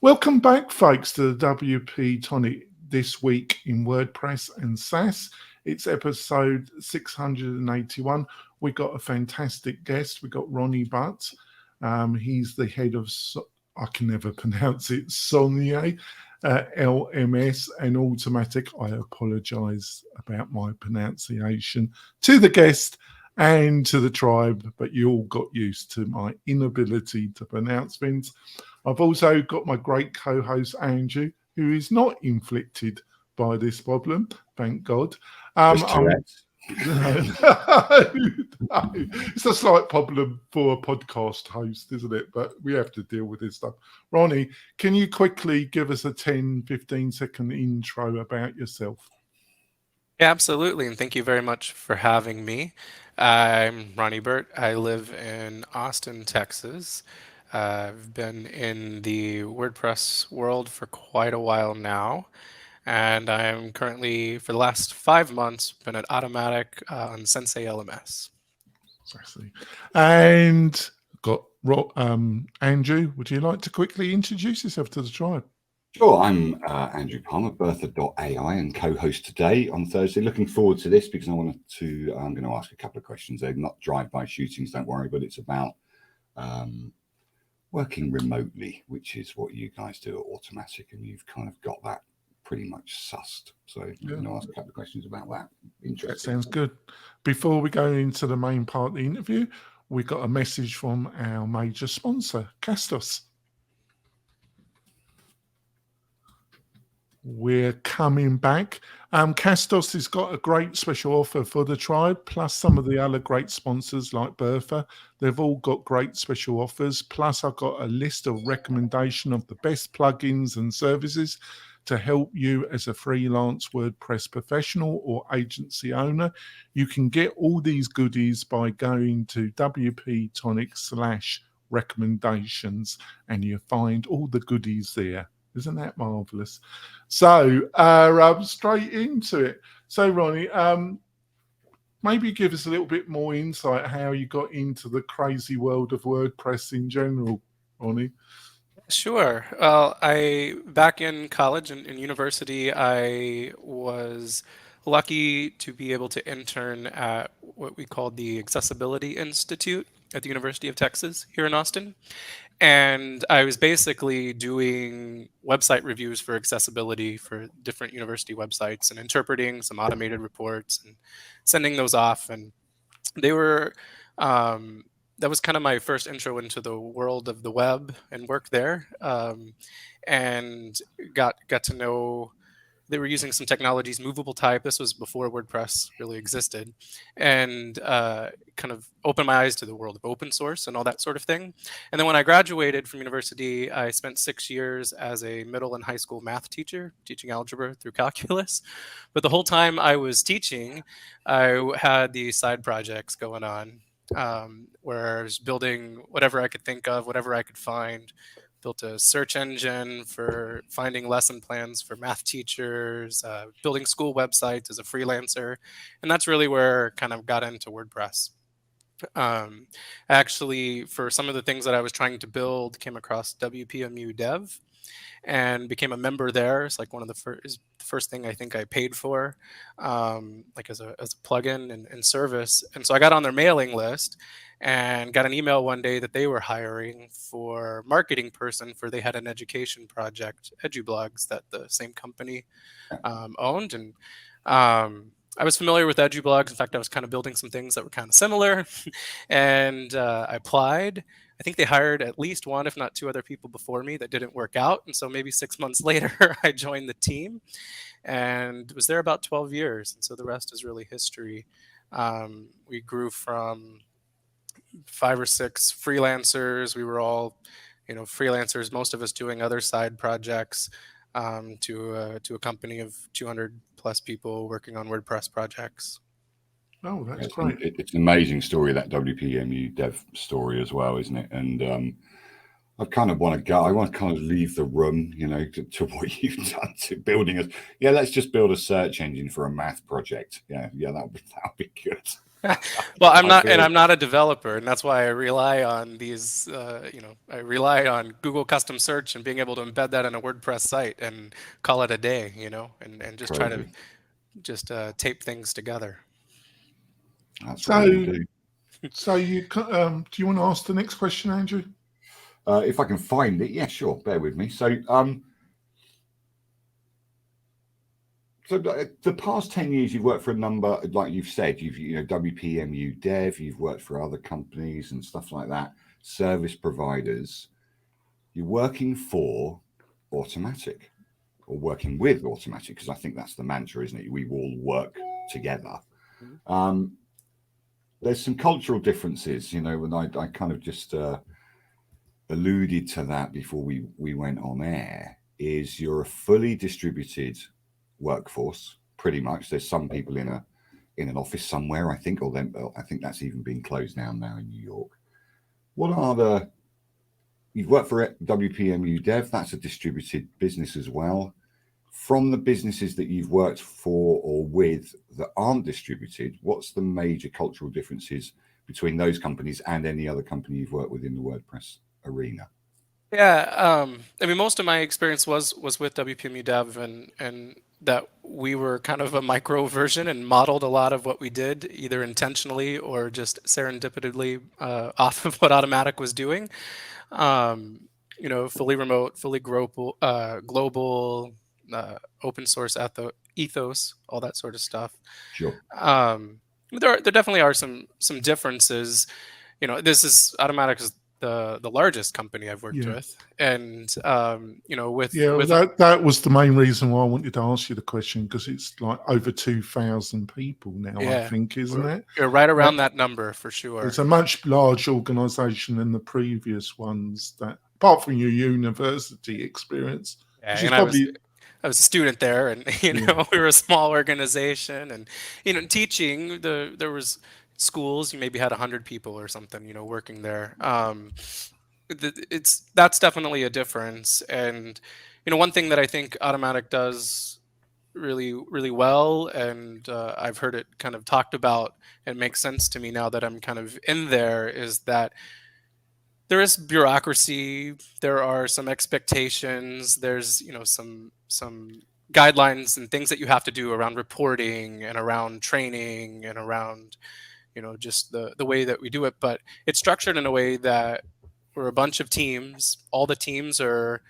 Welcome back, folks, to the WP-Tonic This Week in WordPress and SaaS. It's episode 681. We got a fantastic guest. We got Ronnie Burt. He's the head of, I can never pronounce it, Sensei LMS and Automattic. I apologize about my pronunciation to the guest and to the tribe, but you all got used to my inability to pronounce things. I've also got my great co-host Andrew, who is not inflicted by this problem, thank God. It's a slight problem for a podcast host, isn't it? But we have to deal with this stuff. Ronnie, can you quickly give us a 10-15 second intro about yourself? Yeah, absolutely, and thank you very much for having me. I'm Ronnie Burt. I live in Austin, Texas. I've been in the WordPress world for quite a while now, and I'm currently, for the last 5 months, been at Automattic on Sensei LMS. And got Andrew, would you like to quickly introduce yourself to the tribe? Sure, I'm Andrew Palmer, Bertha.ai, and co-host today on Thursday. Looking forward to this because I'm going to ask a couple of questions. They're not drive-by shootings, don't worry, but it's about working remotely, which is what you guys do at Automattic, and you've kind of got that pretty much sussed. So I'm going to ask a couple of questions about that. Interesting. That sounds good. Before we go into the main part of the interview, we got a message from our major sponsor, Castos. We're coming back. Castos has got a great special offer for the tribe, plus some of the other great sponsors like Bertha. They've all got great special offers. Plus, I've got a list of recommendation of the best plugins and services to help you as a freelance WordPress professional or agency owner. You can get all these goodies by going to WP-Tonic/recommendations, and you find all the goodies there. Isn't that marvelous? So straight into it. So Ronnie, maybe give us a little bit more insight how you got into the crazy world of WordPress in general, Ronnie. Sure. Well, back in college and in university, I was lucky to be able to intern at what we called the Accessibility Institute at the University of Texas here in Austin. And I was basically doing website reviews for accessibility for different university websites and interpreting some automated reports and sending those off. And they were, that was kind of my first intro into the world of the web and work there. And got to know, they were using some technologies, movable type. This was before WordPress really existed, and kind of opened my eyes to the world of open source and all that sort of thing. And then when I graduated from university, I spent 6 years as a middle and high school math teacher, teaching algebra through calculus. But the whole time I was teaching, I had these side projects going on where I was building whatever I could think of, whatever I could find. Built a search engine for finding lesson plans for math teachers, building school websites as a freelancer. And that's really where I kind of got into WordPress. Actually, for some of the things that I was trying to build, came across WPMU Dev and became a member there. It's like one of the first thing I think I paid for, like as a plugin and service. And so I got on their mailing list and got an email one day that they were hiring for marketing person for, they had an education project, EduBlogs, that the same company owned. And I was familiar with EduBlogs. In fact, I was kind of building some things that were kind of similar. And I applied. I think they hired at least one, if not two other people before me that didn't work out. And so maybe 6 months later, I joined the team and was there about 12 years. And so the rest is really history. We grew from 5 or 6 freelancers. We were all, freelancers, most of us doing other side projects, to a company of 200 plus people working on WordPress projects. Oh, that's great. It's an amazing story, that WPMU dev story as well, isn't it? And I kind of want to go, I want to kind of leave the room, to what you've done to building us. Yeah, let's just build a search engine for a math project. Yeah, that'll be good. Well, I'm I not, and feel I'm not a developer, and that's why I rely on these. I rely on Google custom search and being able to embed that in a WordPress site and call it a day. And just try to crazy. just tape things together. That's what we all So, do. so do you want to ask the next question, Andrew? If I can find it, yeah, sure. Bear with me. So, the past 10 years, you've worked for a number, like you've said, WPMU Dev, you've worked for other companies and stuff like that, service providers. You're working for Automattic or working with Automattic, because I think that's the mantra, isn't it? We all work together. There's some cultural differences, and I kind of just alluded to that before we went on air, is you're a fully distributed workforce, pretty much. There's some people in an office somewhere, I think, I think that's even been closed down now in New York. You've worked for WPMU Dev, that's a distributed business as well. From the businesses that you've worked for or with that aren't distributed, what's the major cultural differences between those companies and any other company you've worked with in the WordPress arena? Yeah, I mean, most of my experience was with WPMU Dev, and that we were kind of a micro version and modeled a lot of what we did, either intentionally or just serendipitously off of what Automattic was doing. Fully remote, fully global, open source ethos, all that sort of stuff. Sure. There definitely are some differences. This is Automattic is the largest company I've worked Yeah. with, and with that was the main reason why I wanted to ask you the question, because it's like over 2,000 people now, I think, isn't it? You're right around that number for sure. It's a much larger organisation than the previous ones, that apart from your university experience, which is And probably I was a student there, and we were a small organization, and teaching there was schools, you maybe had 100 people or something, working there. That's definitely a difference, and one thing that I think Automattic does really really well, and I've heard it kind of talked about and makes sense to me now that I'm kind of in there, is that there is bureaucracy, there are some expectations, there's some guidelines and things that you have to do around reporting and around training and around just the way that we do it, but it's structured in a way that we're a bunch of teams. All the teams are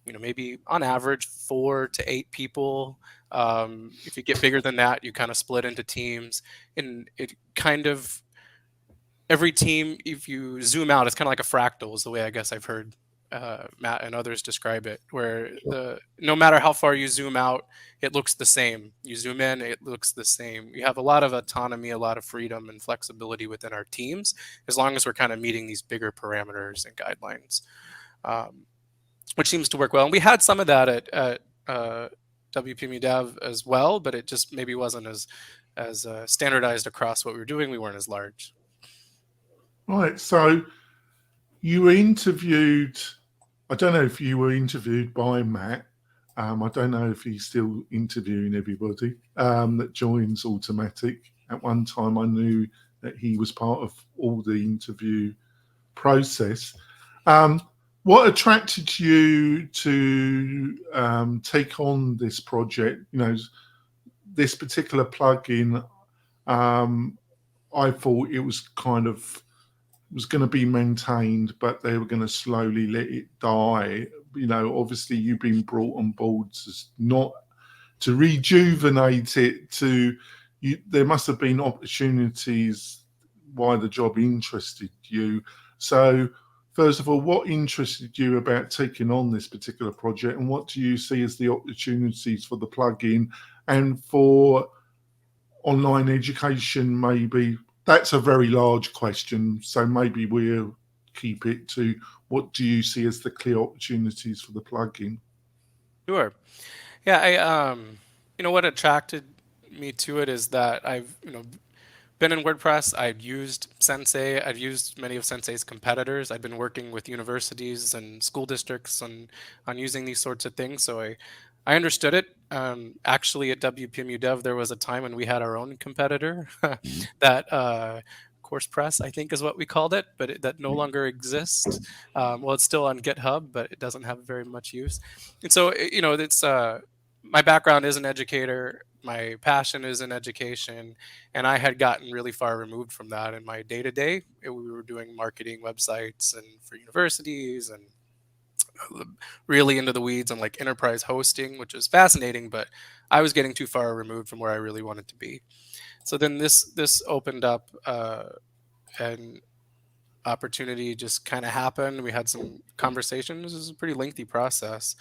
maybe on average 4 to 8 people. If you get bigger than that, you kind of split into teams, and it kind of, every team, if you zoom out, it's kind of like a fractal, is the way I guess I've heard Matt and others describe it, where no matter how far you zoom out, it looks the same. You zoom in, it looks the same. You have a lot of autonomy, a lot of freedom and flexibility within our teams, as long as we're kind of meeting these bigger parameters and guidelines, which seems to work well. And we had some of that at WPMU Dev as well, but it just maybe wasn't as standardized across what we were doing. We weren't as large. right. So you were interviewed. I don't know if you were interviewed by Matt. I don't know if he's still interviewing everybody that joins Automattic. At one time, I knew that he was part of all the interview process. What attracted you to take on this project? This particular plugin. I thought it was going to be maintained, but they were going to slowly let it die. Obviously you've been brought on board not to rejuvenate it. There must have been opportunities why the job interested you. So, first of all, what interested you about taking on this particular project, and what do you see as the opportunities for the plugin and for online education? Maybe that's a very large question, so maybe we'll keep it to what do you see as the clear opportunities for the plugin? Sure. Yeah, what attracted me to it is that I've, been in WordPress. I've used Sensei. I've used many of Sensei's competitors. I've been working with universities and school districts on using these sorts of things. So I understood it. Actually, at WPMU Dev, there was a time when we had our own competitor Mhm. that Course Press, I think, is what we called it, but that no longer exists. Well, it's still on GitHub, but it doesn't have very much use. And so, it's my background is an educator. My passion is in education, and I had gotten really far removed from that in my day to day. We were doing marketing websites and for universities and really into the weeds on like enterprise hosting, which is fascinating, but I was getting too far removed from where I really wanted to be. So then this opened up an opportunity just kind of happened. We had some conversations. It was a pretty lengthy process.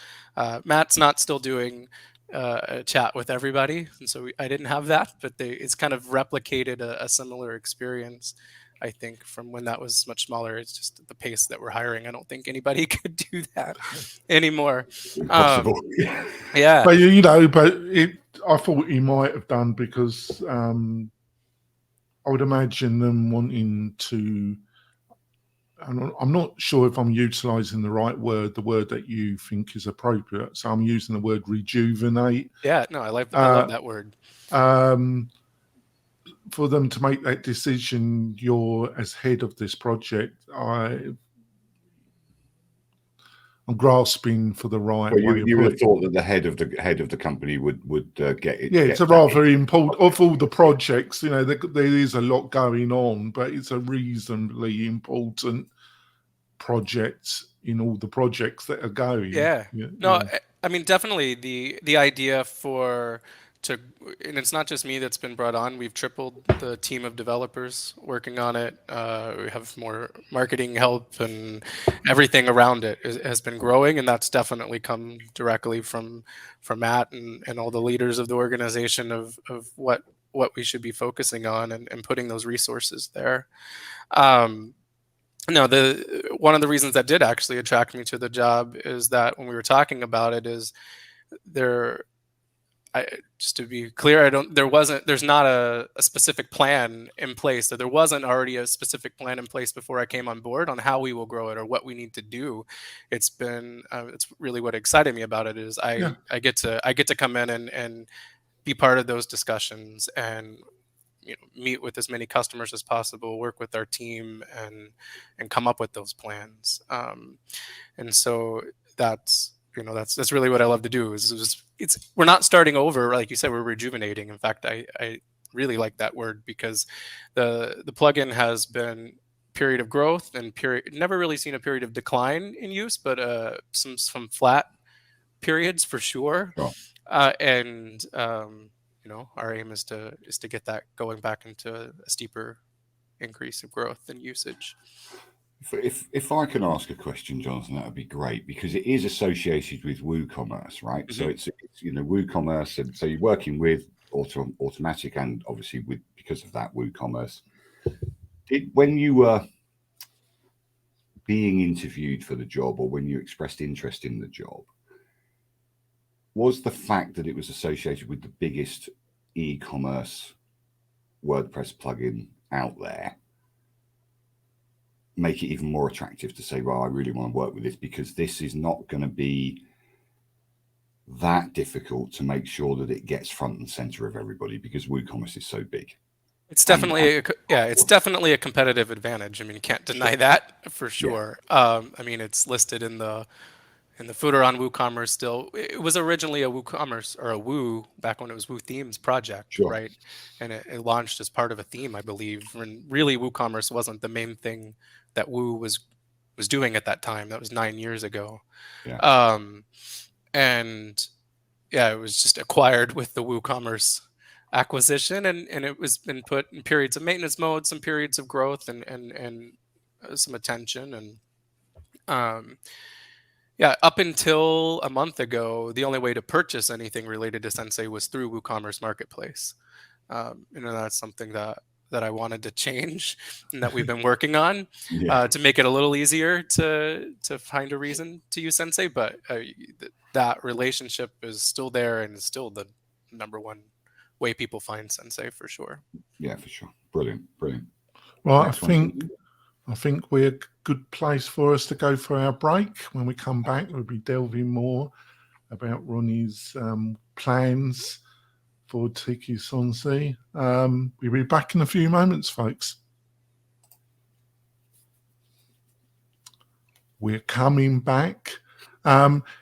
Matt's not still doing a chat with everybody, and so I didn't have that, but it's kind of replicated a similar experience. I think from when that was much smaller. It's just the pace that we're hiring. I don't think anybody could do that anymore. Impossible. Yeah, But I thought he might have done because I would imagine them wanting to. I'm not sure if I'm utilizing the right word, the word that you think is appropriate. So I'm using the word rejuvenate. yeah. No, I love that word. For them to make that decision, you're as head of this project. I'm grasping for the right Well, way of you would have putting. thought that the head of the company would get it. Yeah, get it's a that rather in. important of all the projects. There is a lot going on, but it's a reasonably important project in all the projects that are going. Yeah. No, I mean definitely the idea and it's not just me that's been brought on. We've tripled the team of developers working on it. We have more marketing help and everything around it has been growing, and that's definitely come directly from Matt and all the leaders of the organization of what we should be focusing on and putting those resources there. No, one of the reasons that did actually attract me to the job is that when we were talking about it, is there. Just to be clear, there's not a specific plan in place. So there wasn't already a specific plan in place before I came on board on how we will grow it or what we need to do. It's really what excited me about it is Yeah. I get to come in and be part of those discussions and meet with as many customers as possible, work with our team, and come up with those plans. And so that's really what I love to do. We're not starting over, like you said. We're rejuvenating. In fact, I really like that word because the plugin has been period of growth and never really seen a period of decline in use, but some flat periods for sure. Sure. And our aim is to get that going back into a steeper increase of growth and usage. If I can ask a question, Jonathan, that would be great because it is associated with WooCommerce, right? Mm-hmm. So it's WooCommerce, and so you're working with Automattic, and obviously because of that WooCommerce. When you were being interviewed for the job, or when you expressed interest in the job, was the fact that it was associated with the biggest e-commerce WordPress plugin out there make it even more attractive to say, well, I really want to work with this because this is not going to be that difficult to make sure that it gets front and center of everybody because WooCommerce is so big? It's definitely it's definitely a competitive advantage. I mean, you can't deny that for sure. I mean, it's listed in the footer on WooCommerce still. It was originally a WooCommerce or a Woo back when it was Woo Themes project, Sure. right? And it launched as part of a theme, I believe. And really, WooCommerce wasn't the main thing that Woo was doing at that time. That was 9 years ago. Yeah. And yeah, it was just acquired with the WooCommerce acquisition, and it was been put in periods of maintenance mode, some periods of growth, and some attention. And yeah, up until a month ago, the only way to purchase anything related to Sensei was through WooCommerce Marketplace. That's something that I wanted to change and that we've been working on to make it a little easier to find a reason to use Sensei. But that relationship is still there and is still the number one way people find Sensei for sure. Yeah, for sure. Brilliant. Well, Excellent. I think we're a good place for us to go for our break. When we come back, we'll be delving more about Ronnie's plans for Tiki Sensei. We'll be back in a few moments, folks. We're coming back.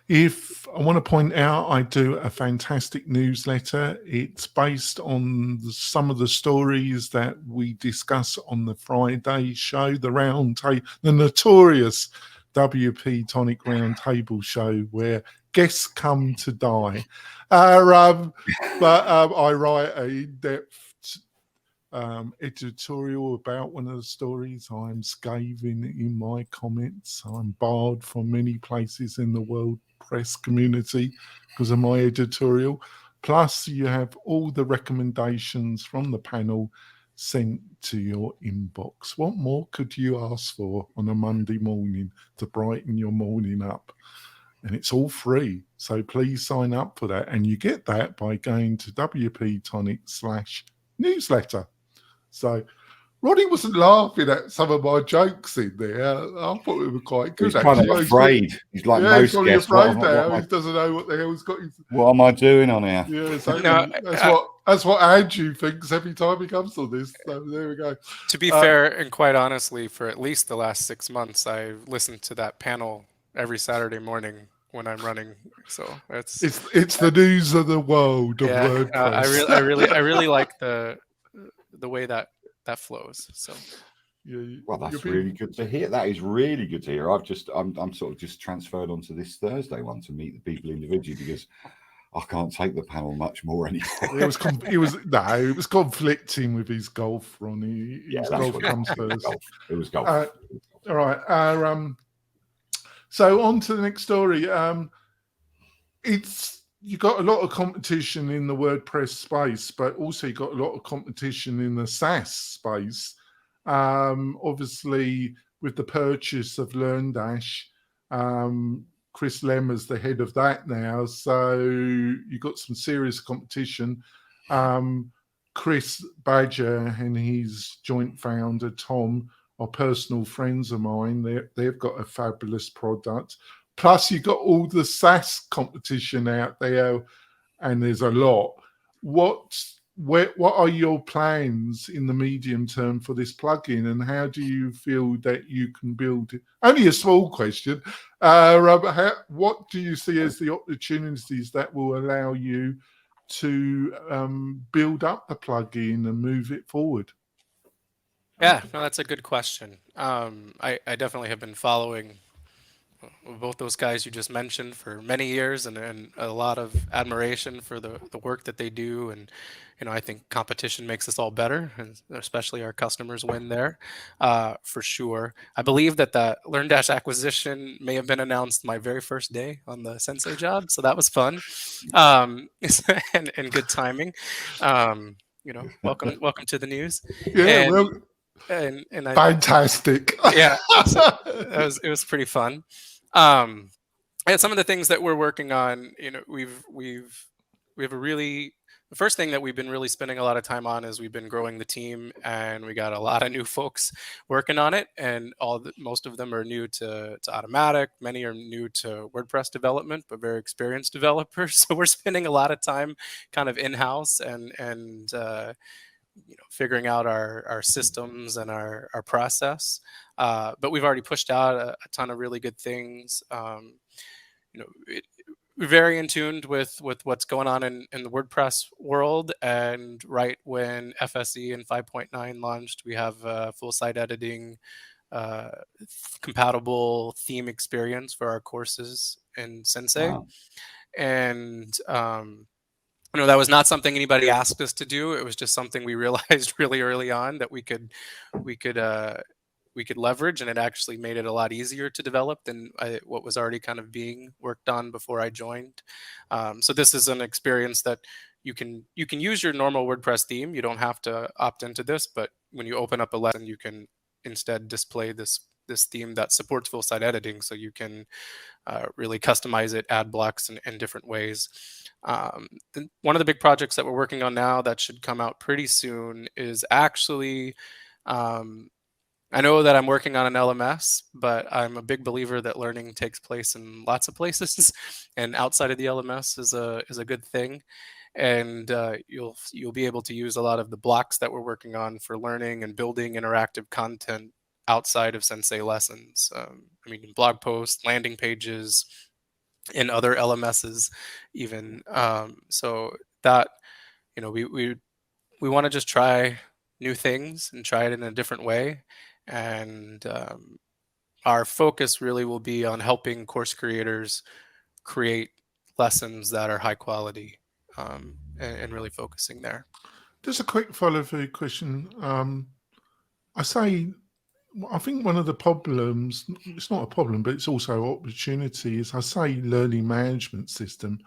If I want to point out, I do a fantastic newsletter. It's based on some of the stories that we discuss on the Friday show, the notorious WP-Tonic Roundtable show, where guests come to die. But I write a in-depth editorial about one of the stories. I'm scathing in my comments. I'm barred from many places in the WordPress community because of my editorial. Plus, you have all the recommendations from the panel sent to your inbox. What more could you ask for on a Monday morning to brighten your morning up? And it's all free. So please sign up for that. And you get that by going to WP-Tonic/newsletter. So Ronnie wasn't laughing at some of my jokes in there. I thought it was quite good. He's kind of afraid. He's like most guests. Afraid now. He doesn't know what the hell he's got. What am I doing on here? Yeah, exactly. That's what Andrew thinks every time he comes on this. So there we go. To be fair, and quite honestly, for at least the last 6 months, I listened to that panel every Saturday morning when I'm running. So it's the news of the world of WordPress. I really like the way that flows. So well, that's really good to hear. That is really good to hear. I'm sort of just transferred onto this Thursday one to meet the people individually because I can't take the panel much more anymore. It was conflicting with his golf, Ronnie. His golf comes first. It was golf. All right. So on to the next story. You got a lot of competition in the WordPress space, but also you got a lot of competition in the SaaS space. Obviously, with the purchase of LearnDash, Chris Lemmer's the head of that now. So you got some serious competition. Chris Badger and his joint founder, Tom, are personal friends of mine. They've got a fabulous product. Plus, you've got all the SaaS competition out there, and there's a lot. What are your plans in the medium term for this plugin, and how do you feel that you can build it? Only a small question. What do you see as the opportunities that will allow you to build up the plugin and move it forward? Yeah, no, that's a good question. I definitely have been following both those guys you just mentioned for many years, and a lot of admiration for the work that they do. And I think competition makes us all better, and especially our customers win there, for sure. I believe that the LearnDash acquisition may have been announced my very first day on the Sensei job, so that was fun, and good timing. Welcome to the news. Yeah, and fantastic. Yeah, so it was pretty fun. And some of the things that we're working on, we have the first thing that we've been really spending a lot of time on is we've been growing the team, and we got a lot of new folks working on it, and most of them are new to Automattic. Many are new to WordPress development, but very experienced developers. So we're spending a lot of time kind of in-house and figuring out our systems and our process. But we've already pushed out a ton of really good things. We're very in tune with what's going on in the WordPress world. And right when FSE and 5.9 launched, we have full site editing, compatible theme experience for our courses in Sensei. Wow. And that was not something anybody asked us to do. It was just something we realized really early on that we could leverage, and it actually made it a lot easier to develop than what was already kind of being worked on before I joined. So this is an experience that you can use your normal WordPress theme. You don't have to opt into this, but when you open up a lesson, you can instead display this theme that supports full site editing, so you can really customize it, add blocks in different ways. One of the big projects that we're working on now that should come out pretty soon is actually I know that I'm working on an LMS, but I'm a big believer that learning takes place in lots of places, and outside of the LMS is a good thing. And you'll be able to use a lot of the blocks that we're working on for learning and building interactive content outside of Sensei lessons. I mean, blog posts, landing pages, and other LMSs, even. So that we want to just try new things and try it in a different way, and our focus really will be on helping course creators create lessons that are high quality, and really focusing there. Just a quick follow-through question. I think one of the problems, it's not a problem, but it's also an opportunity, is I say learning management system,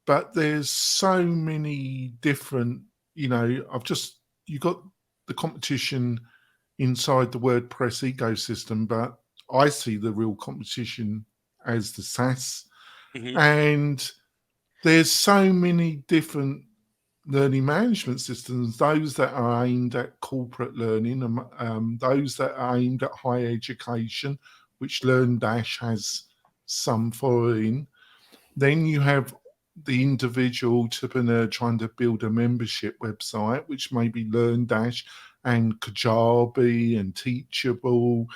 but there's so many different, you got the competition inside the WordPress ecosystem, but I see the real competition as the SaaS. Mhm. And there's so many different learning management systems, those that are aimed at corporate learning, and those that are aimed at higher education, which LearnDash has some following. Then you have the individual entrepreneur trying to build a membership website, which may be LearnDash and Kajabi and Teachable.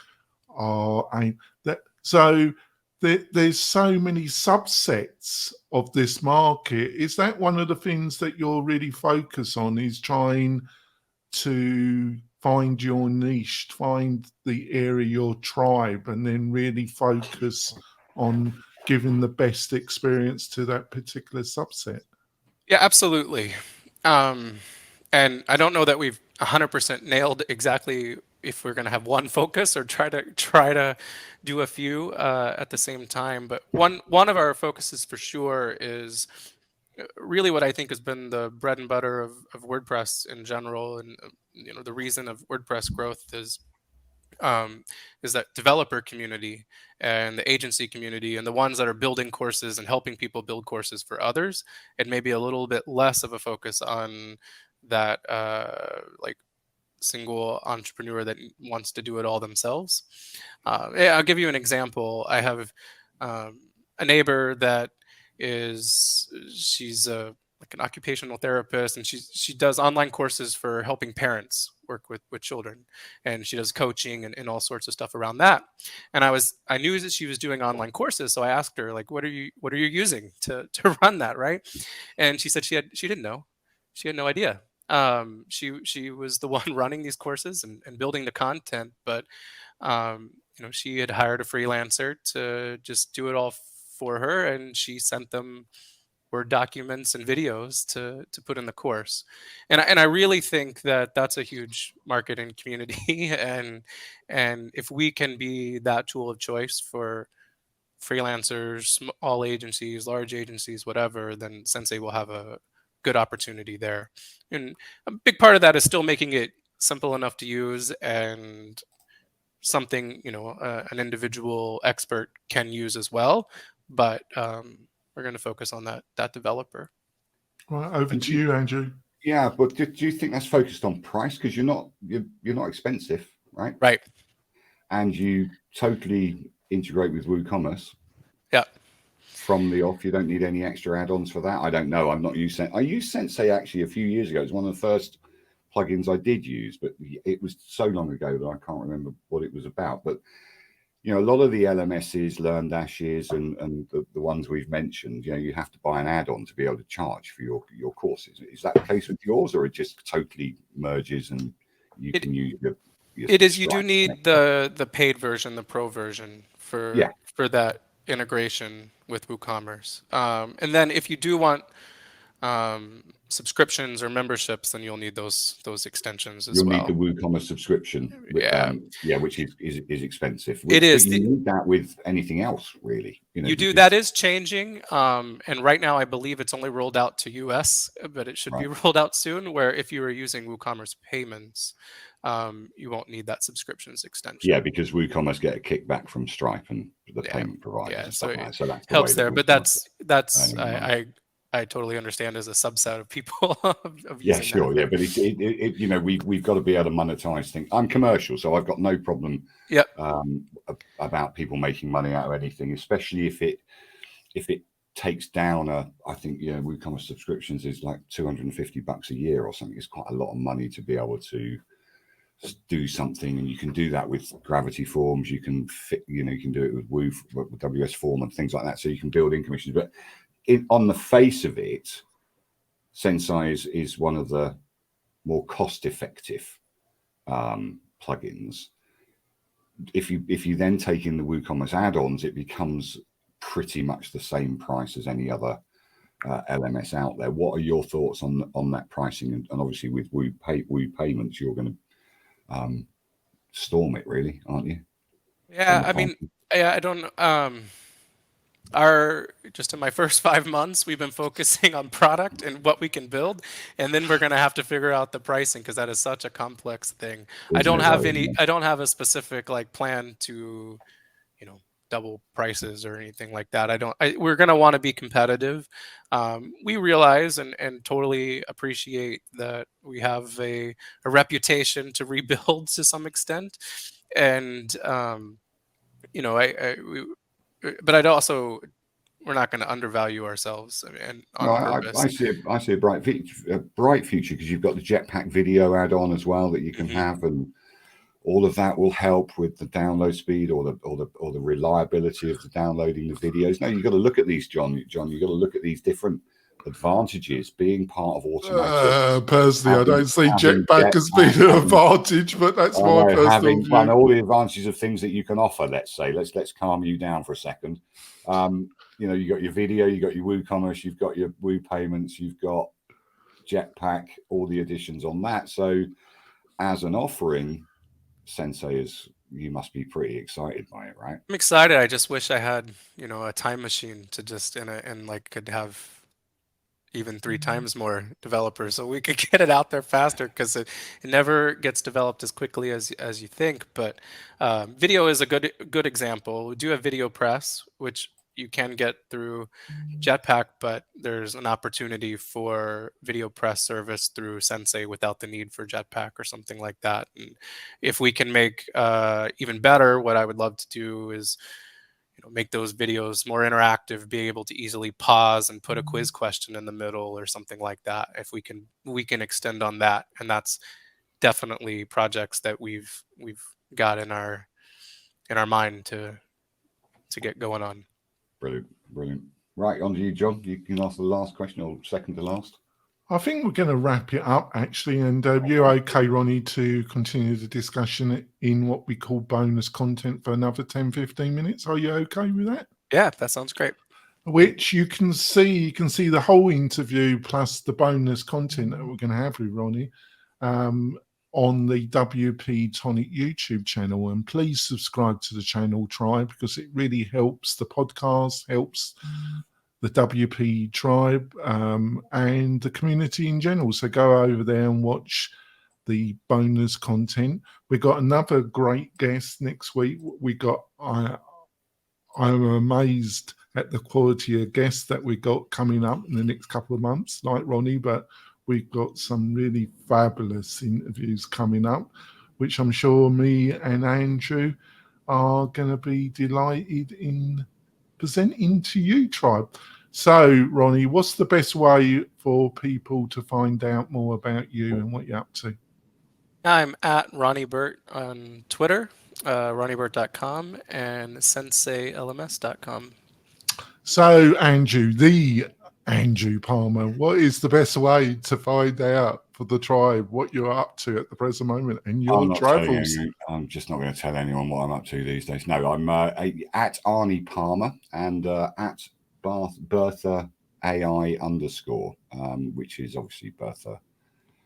There's so many subsets of this market. Is that one of the things that you're really focused on, is trying to find your niche, find the area, your tribe, and then really focus on giving the best experience to that particular subset? Yeah, absolutely. And I don't know that we've 100% nailed exactly if we're going to have one focus or try to do a few at the same time. But one of our focuses for sure is really what I think has been the bread and butter of WordPress in general, and the reason of WordPress growth is that developer community and the agency community and the ones that are building courses and helping people build courses for others, and maybe a little bit less of a focus on that like single entrepreneur that wants to do it all themselves. Yeah, I'll give you an example. I have a neighbor that she's like an occupational therapist, and she does online courses for helping parents work with children, and she does coaching and all sorts of stuff around that. And I knew that she was doing online courses, so I asked her, like, what are you using to run that, right? And she said she didn't know. She had no idea. She was the one running these courses and building the content, but she had hired a freelancer to just do it all for her, and she sent them Word documents and videos to put in the course. And I really think that that's a huge market and community, and if we can be that tool of choice for freelancers, small agencies, large agencies, whatever, then Sensei will have a good opportunity there. And a big part of that is still making it simple enough to use and something an individual expert can use as well. But we're going to focus on that developer. Right, over to you, Andrew. Yeah, but do you think that's focused on price? Because you're not expensive, right? Right. And you totally integrate with WooCommerce. Yeah. From the off, you don't need any extra add-ons for that. I don't know. I'm not using. I used Sensei actually a few years ago. It was one of the first plugins I did use, but it was so long ago that I can't remember what it was about. But a lot of the LMSs, LearnDashes, and the ones we've mentioned, you have to buy an add-on to be able to charge for your courses. Is that the case with yours, or it just totally merges and you can use your it is. You do need the paid version, the pro version for that integration with WooCommerce. And then if you do want subscriptions or memberships, then you'll need those extensions as well. You'll need the WooCommerce subscription, which is expensive. It is. But you need that with anything else, really. You do. That is changing, and right now I believe it's only rolled out to US, but it should be rolled out soon. Where if you are using WooCommerce payments, you won't need that subscriptions extension. Yeah, because WooCommerce get a kickback from Stripe and the payment providers and stuff like that. So that helps there. But that's I totally understand as a subset of people of Yeah, using sure. that. Yeah, but you know, we've got to be able to monetize things. I'm commercial, so I've got no problem Yep. about people making money out of anything, especially if it takes down I think, you know, WooCommerce subscriptions is like $250 a year or something. It's quite a lot of money to be able to do something, and you can do that with Gravity Forms. You can fit, you know, you can do it with WS Form and things like that. So you can build in commissions. But on the face of it, Sensei is one of the more cost-effective plugins. If you then take in the WooCommerce add-ons, it becomes pretty much the same price as any other LMS out there. What are your thoughts on that pricing? And obviously with Woo Payments, you're going to storm it, really, aren't you? Yeah, I mean, I don't. Just in my first 5 months, we've been focusing on product and what we can build, and then we're going to have to figure out the pricing because that is such a complex thing. I don't have a specific like plan to, you know, double prices or anything like that. We're going to want to be competitive. We realize and totally appreciate that we have a reputation to rebuild to some extent, and you know, but I'd also, we're not going to undervalue ourselves and on purpose. I see a bright future because you've got the Jetpack video add-on as well that you can have, and all of that will help with the download speed or the reliability of the downloading the videos. Now you've got to look at these, John. You've got to look at these different advantages being part of Automattic. Personally, I don't see Jetpack as being an advantage, but that's my personal view. All the advantages of things that you can offer. Let's say, let's calm you down for a second. You know, you got your video, you got your WooCommerce, you've got your Woo Payments, you've got Jetpack, all the additions on that. So, as an offering, Sensei you must be pretty excited by it, right? I'm excited. I just wish I had, you know, a time machine to just and like could have even 3 times more developers so we could get it out there faster, because it never gets developed as quickly as you think. But video is a good example. We do have Video Press, which you can get through Jetpack, but there's an opportunity for Video Press service through Sensei without the need for Jetpack or something like that. And if we can make even better, what I would love to do is, you know, make those videos more interactive, be able to easily pause and put a quiz question in the middle or something like that. If we can extend on that, and that's definitely projects that we've got in our mind to get going on. Brilliant. Right, on to you, John. You can ask the last question, or second to last. I think we're going to wrap it up, actually. And you're okay, Ronnie, to continue the discussion in what we call bonus content for another 10, 15 minutes. Are you okay with that? Yeah, that sounds great. Which you can see the whole interview plus the bonus content that we're going to have with Ronnie on the WP-Tonic YouTube channel. And please subscribe to the channel, Tribe, because it really helps the podcast, helps the WP Tribe and the community in general. So go over there and watch the bonus content. We got another great guest next week. We got, I'm amazed at the quality of guests that we got coming up in the next couple of months, like Ronnie, but we've got some really fabulous interviews coming up, which I'm sure me and Andrew are going to be delighted in presenting to you, Tribe. So, Ronnie, what's the best way for people to find out more about you and what you're up to? I'm at Ronnie Burt on Twitter, RonnieBurt.com, and SenseiLMS.com. So, Andrew Palmer, what is the best way to find out for the Tribe what you're up to at the present moment and your travels? I'm just not going to tell anyone what I'm up to these days. No, I'm at Arnie Palmer and at Bertha AI _, which is obviously Bertha.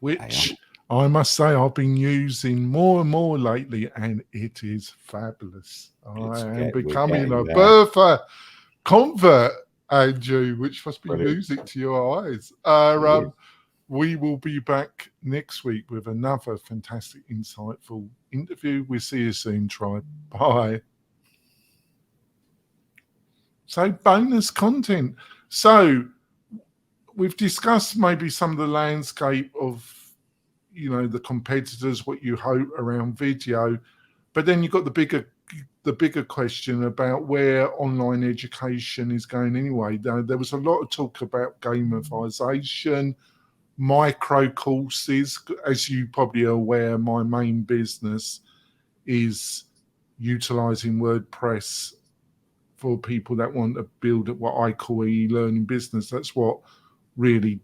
Which AI. I must say I've been using more and more lately, and it is fabulous. I am becoming a Bertha convert, Andrew, which must be music to your eyes. We will be back next week with another fantastic, insightful interview. We'll see you soon, Tribe. Bye. So, bonus content. So, we've discussed maybe some of the landscape of, the competitors, what you hope around video, but then you've got the bigger question about where online education is going anyway. There was a lot of talk about gamification, micro courses. As you probably are aware, my main business is utilizing WordPress for people that want to build what I call e-learning business. That's what really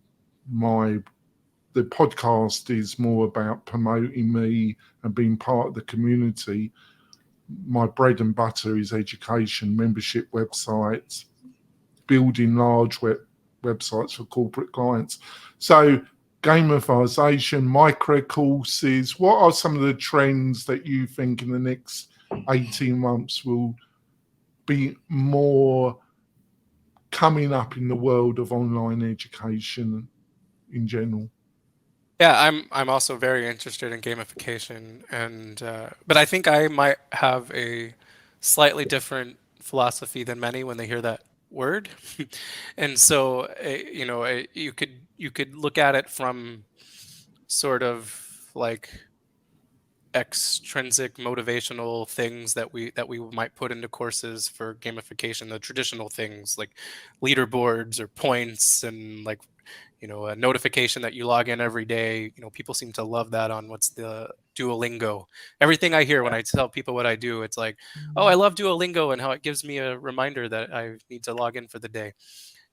the podcast is more about, promoting me and being part of the community. My bread and butter is education, membership websites, building large websites for corporate clients. So gamification, micro courses, what are some of the trends that you think in the next 18 months will be more coming up in the world of online education in general? Yeah, I'm also very interested in gamification, and but I think I might have a slightly different philosophy than many when they hear that word. And so you could look at it from sort of like extrinsic motivational things that we might put into courses for gamification, the traditional things like leaderboards or points, and like a notification that you log in every day. People seem to love that on what's the Duolingo. Everything I hear when I tell people what I do, it's like, oh, I love Duolingo and how it gives me a reminder that I need to log in for the day.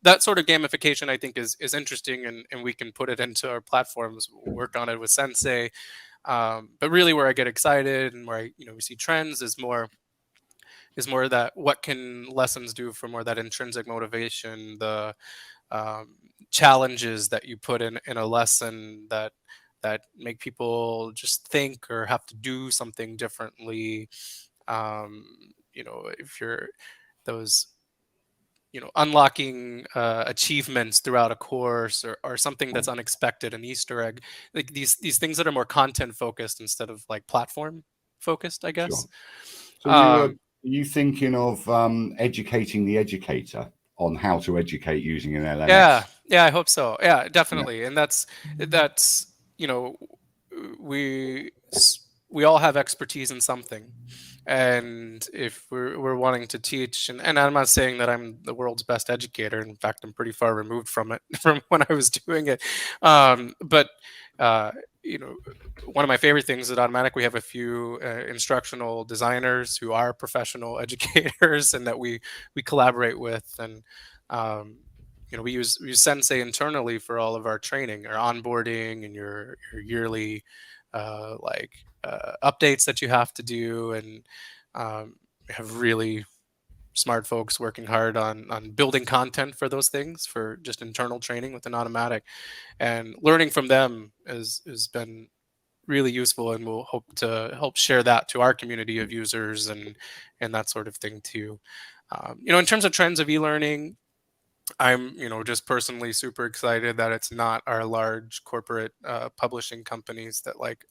That sort of gamification I think is interesting, and we can put it into our platforms, work on it with Sensei. But really where I get excited and where we see trends is more that what can lessons do for more that intrinsic motivation, the challenges that you put in a lesson that make people just think or have to do something differently. If you're those unlocking achievements throughout a course, or something that's unexpected, an Easter egg, like these things that are more content focused instead of like platform focused, I guess. Sure. So are you thinking of educating the educator on how to educate using an LMS? Yeah, I hope so. Yeah, definitely. Yeah. And that's we all have expertise in something. And if we're wanting to teach, and I'm not saying that I'm the world's best educator. In fact, I'm pretty far removed from it from when I was doing it. But one of my favorite things at Automattic, we have a few instructional designers who are professional educators, and that we collaborate with. And we use Sensei internally for all of our training, our onboarding, and your yearly updates that you have to do. And we have really smart folks working hard on building content for those things, for just internal training within Automattic. And learning from them has been really useful, and we'll hope to help share that to our community of users and that sort of thing too. In terms of trends of e-learning, I'm, just personally super excited that it's not our large corporate publishing companies that like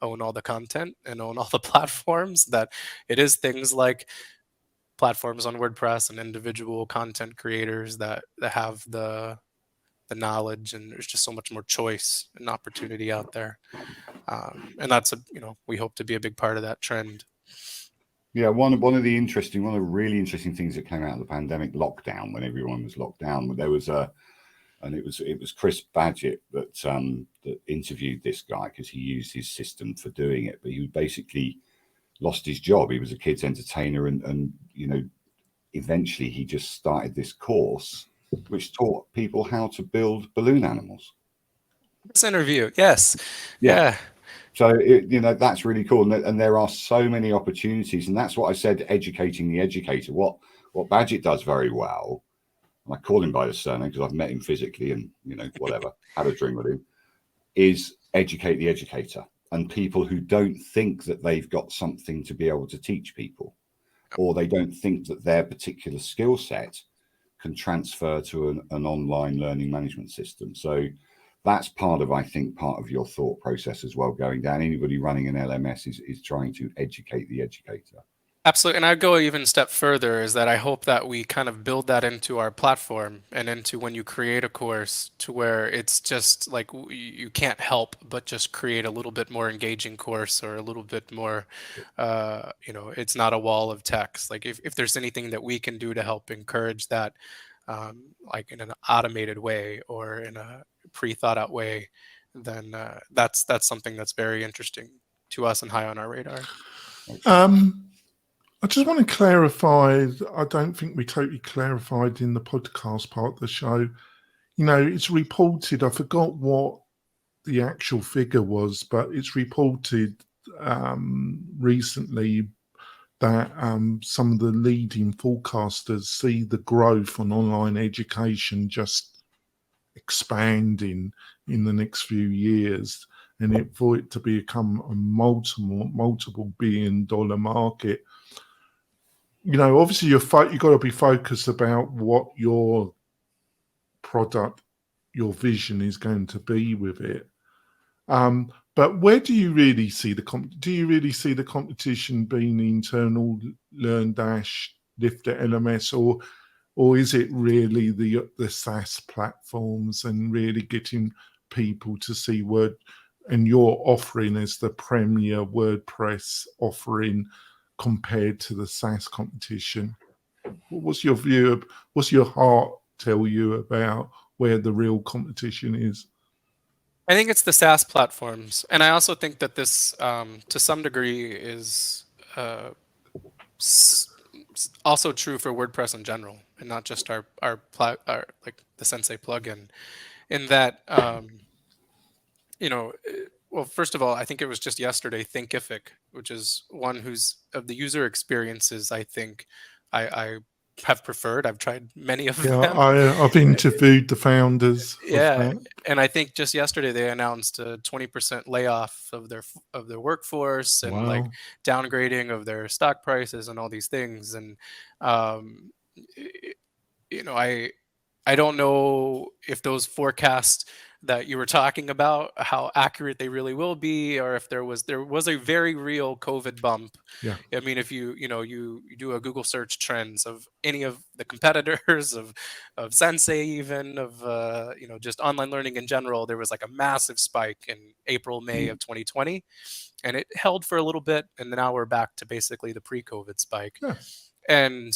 own all the content and own all the platforms, that it is things like platforms on WordPress and individual content creators that have the knowledge, and there's just so much more choice and opportunity out there. And that's we hope to be a big part of that trend. Yeah, one of the really interesting things that came out of the pandemic lockdown, when everyone was locked down, there was it was Chris Badgett that interviewed this guy, because he used his system for doing it, but he basically lost his job. He was a kids entertainer, and eventually he just started this course which taught people how to build balloon animals. This interview, yes, yeah. So that's really cool, and there are so many opportunities, and that's what I said, educating the educator. What Badgett does very well, and I call him by the surname because I've met him physically and whatever, had a drink with him, is educate the educator, and people who don't think that they've got something to be able to teach people, or they don't think that their particular skill set can transfer to an online learning management system. So that's part of your thought process as well, going down. Anybody running an LMS is trying to educate the educator. Absolutely. And I'd go even a step further is that I hope that we kind of build that into our platform and into when you create a course to where it's just like you can't help but just create a little bit more engaging course or a little bit more, it's not a wall of text. Like if there's anything that we can do to help encourage that, like in an automated way or in a pre-thought out way, then that's something that's very interesting to us and high on our radar. I just want to clarify, I don't think we totally clarified in the podcast part of the show. It's reported, I forgot what the actual figure was, but it's reported recently that some of the leading forecasters see the growth on online education just expanding in the next few years, and for it to become a multiple billion-dollar market. Obviously you've got to be focused about what your product, your vision is going to be with it. But where do you really see the competition being internal LearnDash, Lifter LMS, or is it really the SaaS platforms and really getting people to see and your offering as the premier WordPress offering compared to the SaaS competition? What's your view what's your heart tell you about where the real competition is? I think it's the SaaS platforms. And I also think that this, to some degree, is also true for WordPress in general, and not just our like the Sensei plugin, in that, well, first of all, I think it was just yesterday, Thinkific, which is one who's of the user experiences, I think I have preferred. I've tried many of them. I've interviewed the founders. Yeah, and I think just yesterday they announced a 20% layoff of their workforce and like downgrading of their stock prices and all these things. And I don't know if those forecasts that you were talking about, how accurate they really will be, or if there was a very real COVID bump. Yeah. I mean, if you do a Google search trends of any of the competitors of Sensei, even of just online learning in general, there was like a massive spike in April, May of 2020, and it held for a little bit, and now we're back to basically the pre-COVID spike. Yeah. And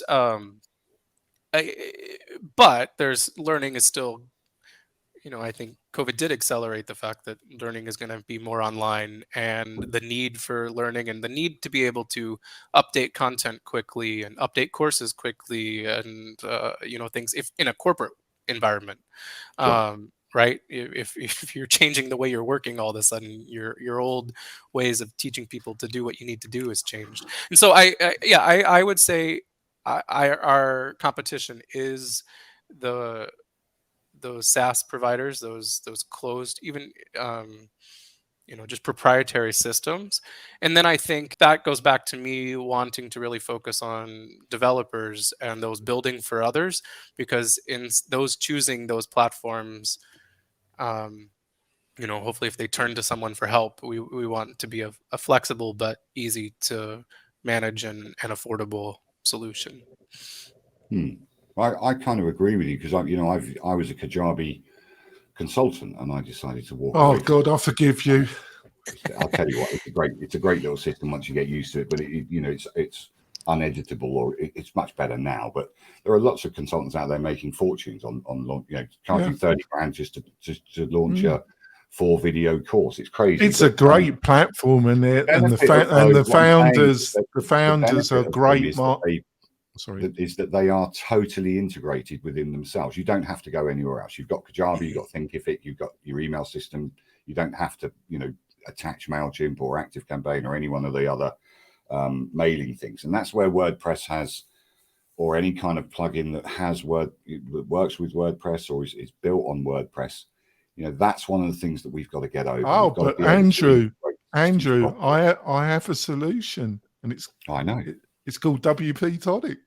but learning is still, I think COVID did accelerate the fact that learning is going to be more online, and the need for learning and the need to be able to update content quickly and update courses quickly and, things if in a corporate environment, right? If you're changing the way you're working, all of a sudden your old ways of teaching people to do what you need to do has changed. And so I would say our competition is those SaaS providers, those closed, even just proprietary systems. And then I think that goes back to me wanting to really focus on developers and those building for others, because in those choosing those platforms, hopefully if they turn to someone for help, we want to be a flexible but easy to manage and affordable solution. I kind of agree with you, because I was a Kajabi consultant and I decided to walk away. Oh God, I forgive you. I'll tell you what, it's a great little system once you get used to it, but it's uneditable, or it's much better now. But there are lots of consultants out there making fortunes on charging 30 grand just to launch a 4-video course. It's crazy. It's a great platform, and the founders are great. Is that they are totally integrated within themselves. You don't have to go anywhere else. You've got Kajabi, you've got Thinkific, you've got your email system. You don't have to, attach MailChimp or ActiveCampaign or any one of the other mailing things. And that's where WordPress has, or any kind of plugin that works with WordPress or is built on WordPress. That's one of the things that we've got to get over. Oh, but Andrew, I have a solution, and it's called WP-Tonic.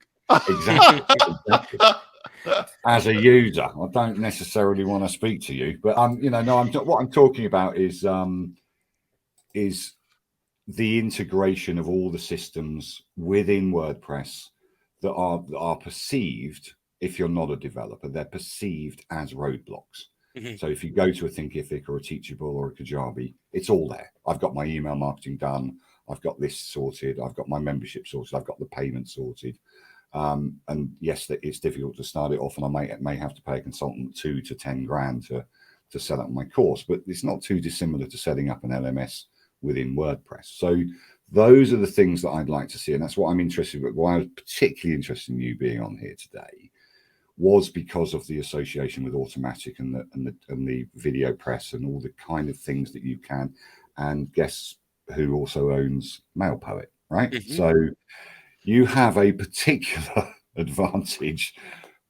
Exactly. As a user, I don't necessarily want to speak to you, but what I'm talking about is the integration of all the systems within WordPress that are perceived, if you're not a developer, they're perceived as roadblocks. So if you go to a Thinkific or a Teachable or a Kajabi, it's all there. I've got my email marketing done. I've got this sorted. I've got my membership sorted. I've got the payment sorted. And yes, it's difficult to start it off, and I may have to pay a consultant 2 to 10 grand to set up my course, but it's not too dissimilar to setting up an LMS within WordPress. So those are the things that I'd like to see, and that's what I'm interested in. Why I was particularly interested in you being on here today was because of the association with Automattic and the video press and all the kind of things that you can. And guess who also owns MailPoet, right? So you have a particular advantage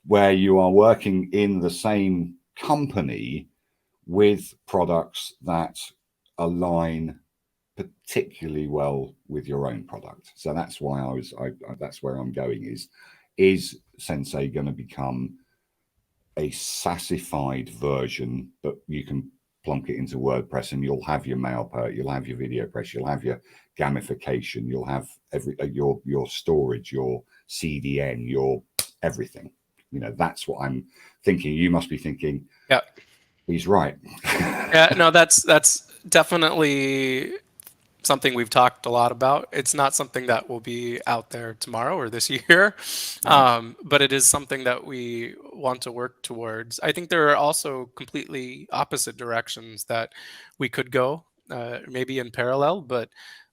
where you are working in the same company with products that align particularly well with your own product. So that's why that's where I'm going is Sensei going to become a SaaSified version that you can plonk it into WordPress and you'll have your MailPoet, you'll have your video press, you'll have your gamification, you'll have your storage, your CDN, your everything. That's what I'm thinking. You must be thinking, yeah, he's right. Yeah, no, that's definitely something we've talked a lot about. It's not something that will be out there tomorrow or this year, but it is something that we want to work towards. I think there are also completely opposite directions that we could go, maybe in parallel. But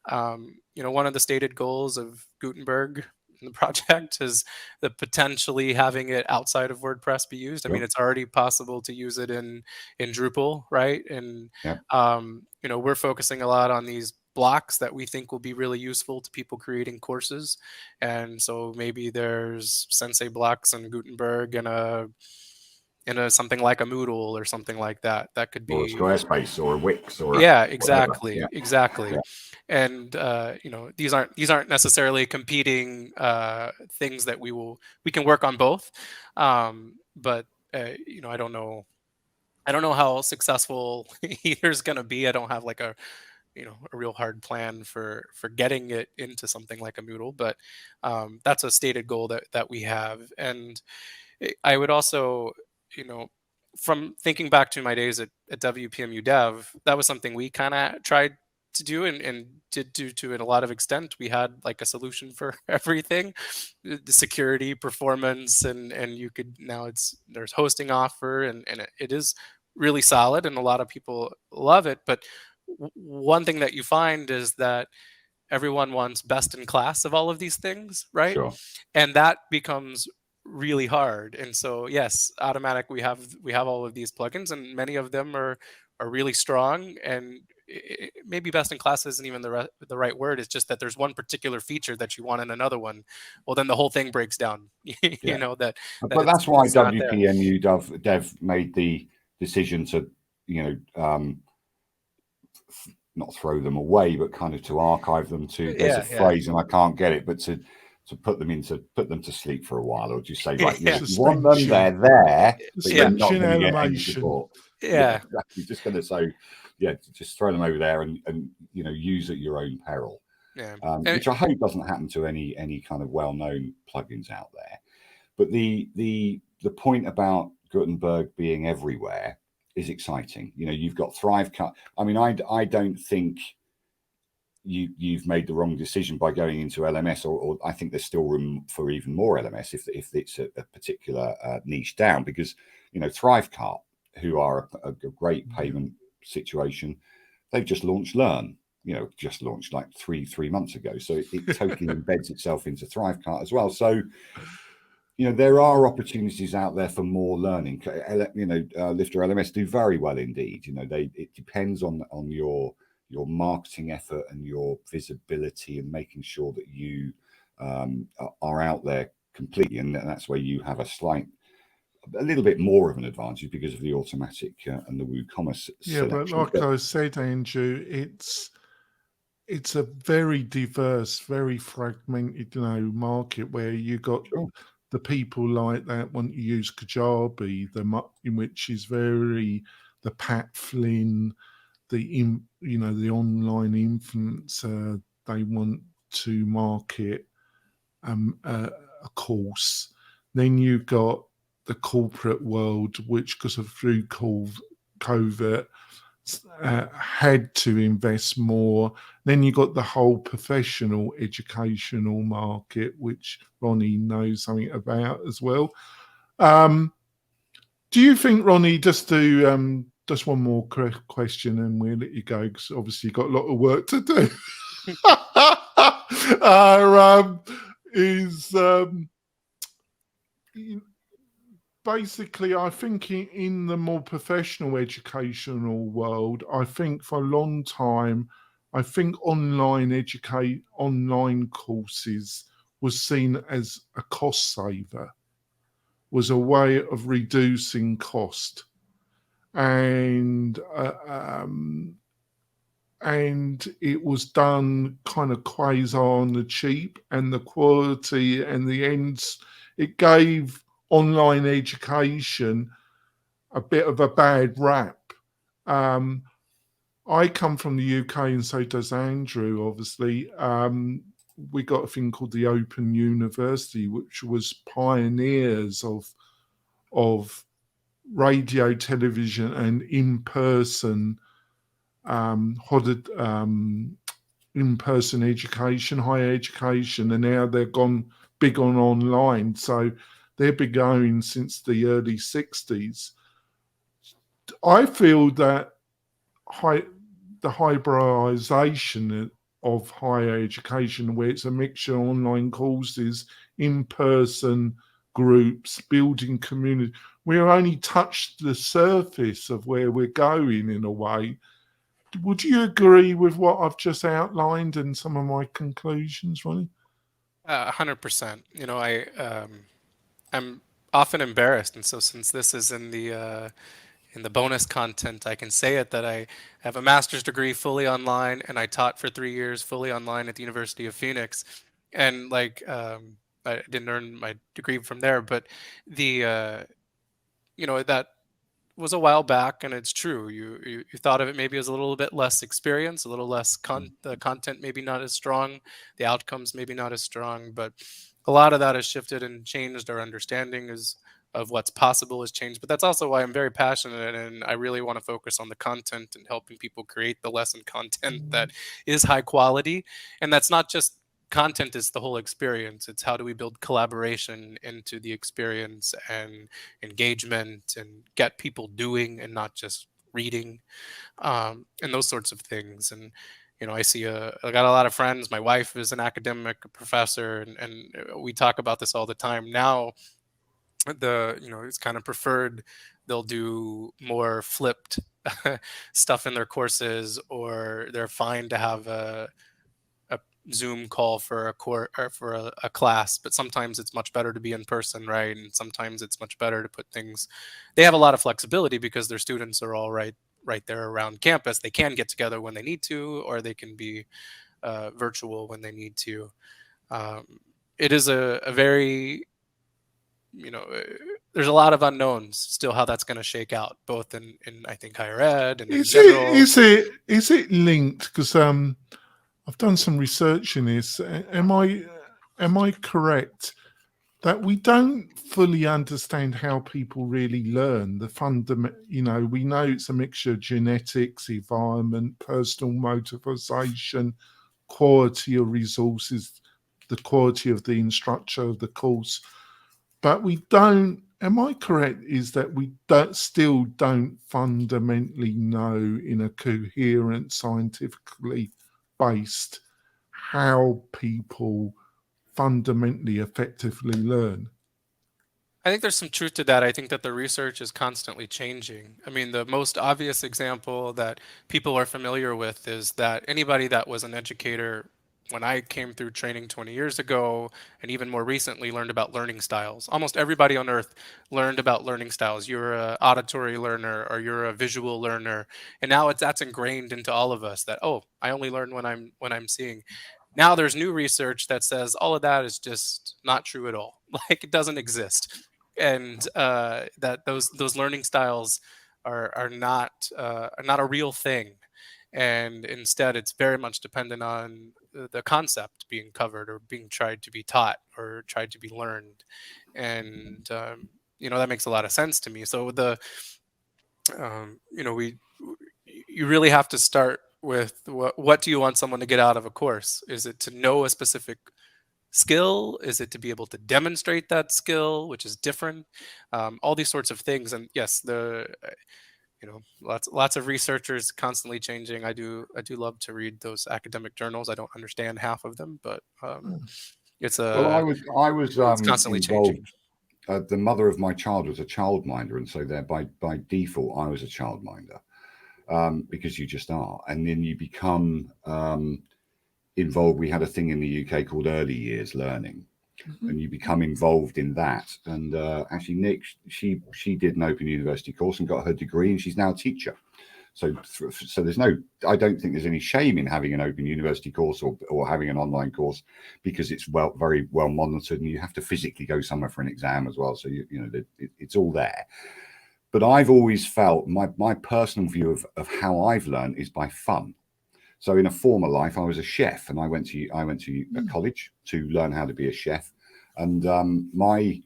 one of the stated goals of Gutenberg in the project is the potentially having it outside of WordPress be used. I mean, it's already possible to use it in Drupal, right? And we're focusing a lot on these blocks that we think will be really useful to people creating courses. And so maybe there's Sensei blocks and Gutenberg and a something like a Moodle or something like that. That could be, or a Squarespace or a Wix or exactly. And these aren't necessarily competing things that we can work on both. But I don't know how successful either is going to be. I don't have like a real hard plan for getting it into something like a Moodle, but that's a stated goal that we have. And I would also, from thinking back to my days at WPMU Dev, that was something we kind of tried to do and did do to a lot of extent. We had like a solution for everything, the security, performance, and you could there's hosting offer, and it is really solid, and a lot of people love it. But one thing that you find is that everyone wants best in class of all of these things, right? Sure. And that becomes really hard. And so, yes, Automattic, we have all of these plugins, and many of them are really strong. And maybe best in class isn't even the right word. It's just that there's one particular feature that you want in another one. Well, then the whole thing breaks down. But that's why WPMU Dev made the decision to not throw them away, but kind of to archive them to. There's a phrase, and I can't get it, but to put them to sleep for a while, or just say, right, you want them there, but you're not going to get any support. You're just going to just throw them over there and use at your own peril. Which I hope doesn't happen to any kind of well-known plugins out there. But the point about Gutenberg being everywhere is exciting. You've got Thrivecut. I mean, I don't think you've made the wrong decision by going into LMS, or I think there's still room for even more LMS if it's a particular niche down, because Thrivecut, who are a great payment situation, they've just launched Learn. Just launched like three months ago, so it totally embeds itself into Thrivecut as well. So there are opportunities out there for more learning. Lifter LMS do very well indeed. It depends on your marketing effort and your visibility and making sure that you are out there completely, and that's where you have a little bit more of an advantage because of the Automattic and the WooCommerce selection. But like I said, Andrew, it's a very diverse, very fragmented, market where you got the people like that want to use Kajabi, in which is very the Pat Flynn, the online influencer, they want to market a course. Then you've got the corporate world, which because of through COVID had to invest more. Then you got the whole professional educational market, which Ronnie knows something about as well. Do you think, Ronnie, just one more question and we'll let you go because obviously you've got a lot of work to do. Is basically, I think in the more professional educational world, I think for a long time, I think online courses was seen as a cost saver, was a way of reducing cost, and it was done kind of quasi on the cheap, and the quality and the ends. It gave online education a bit of a bad rap. I come from the UK, and so does Andrew, obviously. We got a thing called the Open University, which was pioneers of radio, television, and in-person in-person education, higher education, and now they've gone big on online. So they've been going since the early 60s. I feel that the hybridization of higher education, where it's a mixture of online courses, in-person groups, building community, we've only touched the surface of where we're going in a way. Would you agree with what I've just outlined and some of my conclusions, Ronnie? 100%. I'm often embarrassed, and so since this is in the bonus content, I can say it that I have a master's degree fully online, and I taught for 3 years fully online at the University of Phoenix, and I didn't earn my degree from there, but that was a while back, and it's true. You thought of it maybe as a little bit less experience, a little less the content maybe not as strong, the outcomes maybe not as strong, but a lot of that has shifted and changed. Our understanding of what's possible has changed. But that's also why I'm very passionate, and I really want to focus on the content and helping people create the lesson content that is high quality. And that's not just content, is the whole experience. It's how do we build collaboration into the experience and engagement and get people doing and not just reading, and those sorts of things. And I got a lot of friends. My wife is an academic, a professor, and we talk about this all the time. Now it's kind of preferred. They'll do more flipped stuff in their courses, or they're fine to have a Zoom call for a class, but sometimes it's much better to be in person, right? And sometimes it's much better to put things. They have a lot of flexibility because their students are all right there around campus. They can get together when they need to, or they can be virtual when they need to. It is a very there's a lot of unknowns still how that's going to shake out, both in I think higher ed and in general. Is it linked? Because I've done some research in this. Am I correct that we don't fully understand how people really learn? The we know it's a mixture of genetics, environment, personal motivation, quality of resources, the quality of the instructor of the course. But we don't. Am I correct? Is that we still don't fundamentally know in a coherent, scientifically based how people fundamentally effectively learn? I think there's some truth to that. I think that the research is constantly changing. I mean, the most obvious example that people are familiar with is that anybody that was an educator when I came through training 20 years ago, and even more recently, learned about learning styles. Almost everybody on earth learned about learning styles. You're an auditory learner, or you're a visual learner, and now that's ingrained into all of us. That I only learn when I'm seeing. Now there's new research that says all of that is just not true at all. Like, it doesn't exist, and that those learning styles are not a real thing. And instead, it's very much dependent on the concept being covered or being tried to be taught or tried to be learned. And, that makes a lot of sense to me. So you really have to start with what do you want someone to get out of a course? Is it to know a specific skill? Is it to be able to demonstrate that skill, which is different? All these sorts of things. And yes, lots of researchers constantly changing. I do love to read those academic journals. I don't understand half of them, but it's Well, I was it's constantly changing. involved. The mother of my child was a childminder, and so there by default I was a childminder, because you just are, and then you become involved. We had a thing in the UK called early years learning, and you become involved in that. And actually, Nick, she did an Open University course and got her degree, and she's now a teacher. So I don't think there's any shame in having an Open University course or having an online course, because it's very well monitored, and you have to physically go somewhere for an exam as well. So it's all there. But I've always felt my personal view of how I've learned is by fun. So in a former life, I was a chef, and I went to a college to learn how to be a chef, and my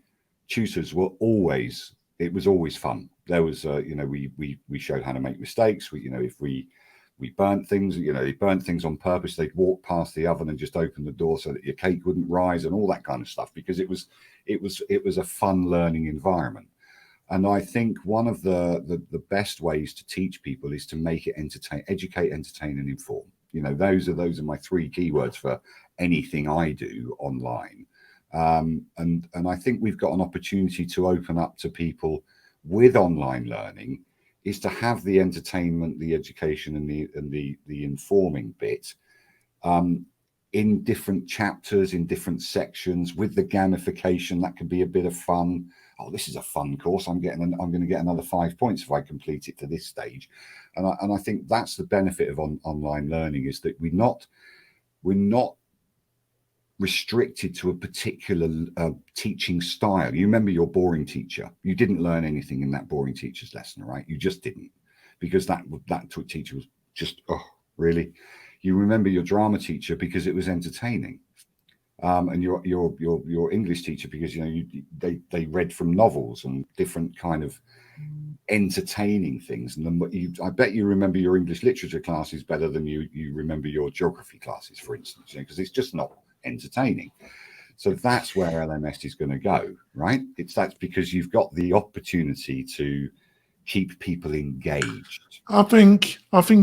tutors were always. It was always fun. There was, we showed how to make mistakes. If we burnt things, they burnt things on purpose. They'd walk past the oven and just open the door so that your cake wouldn't rise and all that kind of stuff, because it was a fun learning environment. And I think one of the best ways to teach people is to make it educate, entertain, and inform. Those are my three keywords for anything I do online. And I think we've got an opportunity to open up to people with online learning, is to have the entertainment, the education, and the informing bit in different chapters, in different sections, with the gamification. That can be a bit of fun. Oh, this is a fun course. I'm going to get another 5 points if I complete it to this stage. And I think that's the benefit of online learning, is that we're not restricted to a particular teaching style. You remember your boring teacher. You didn't learn anything in that boring teacher's lesson, right? You just didn't, because that teacher was just, oh, really? You remember your drama teacher because it was entertaining, and your English teacher because they read from novels and different kind of entertaining things. And I bet you remember your English literature classes better than you remember your geography classes, for instance, because it's just not entertaining. So that's where LMS is going to go, right? That's because you've got the opportunity to keep people engaged. I think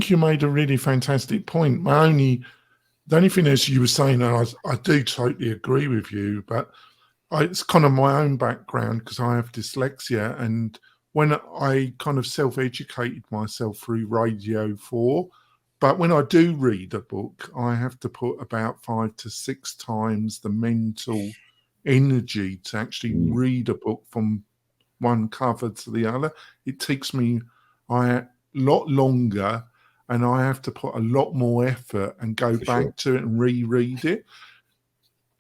you made a really fantastic point. The only thing, as you were saying, and I do totally agree with you, but it's kind of my own background, because I have dyslexia, and when I kind of self-educated myself through Radio 4, but when I do read a book, I have to put about 5 to 6 times the mental energy to actually read a book from one cover to the other. It takes me a lot longer, and I have to put a lot more effort and go back to it and reread it,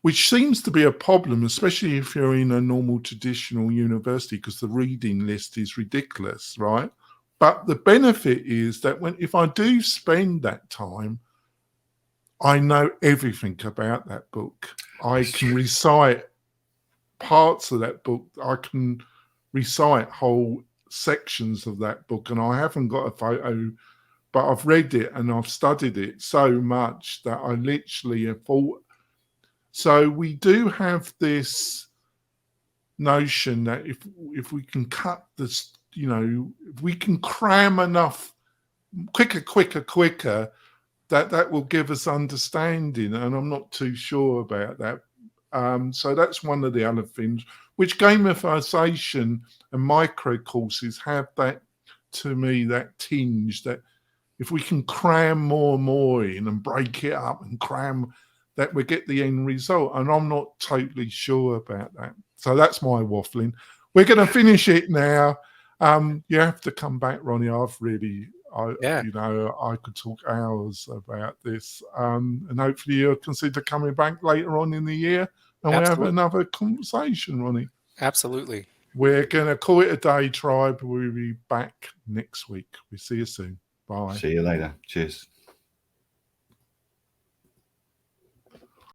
which seems to be a problem, especially if you're in a normal traditional university, because the reading list is ridiculous, right? But the benefit is that if I do spend that time, I know everything about that book. I can recite parts of that book. I can recite whole sections of that book, and I haven't got a photo, but I've read it and I've studied it so much that I literally have thought. So we do have this notion that if we can cut this, if we can cram enough quicker, that will give us understanding, and I'm not too sure about that. So that's one of the other things, which gamification and micro courses have that, to me, that tinge that if we can cram more and more in and break it up and cram, that we get the end result. And I'm not totally sure about that. So that's my waffling. We're going to finish it now. You have to come back, Ronnie. I could talk hours about this. And hopefully you'll consider coming back later on in the year and we'll have another conversation, Ronnie. Absolutely. We're going to call it a day, tribe. We'll be back next week. We'll see you soon. Bye. See you later. Cheers.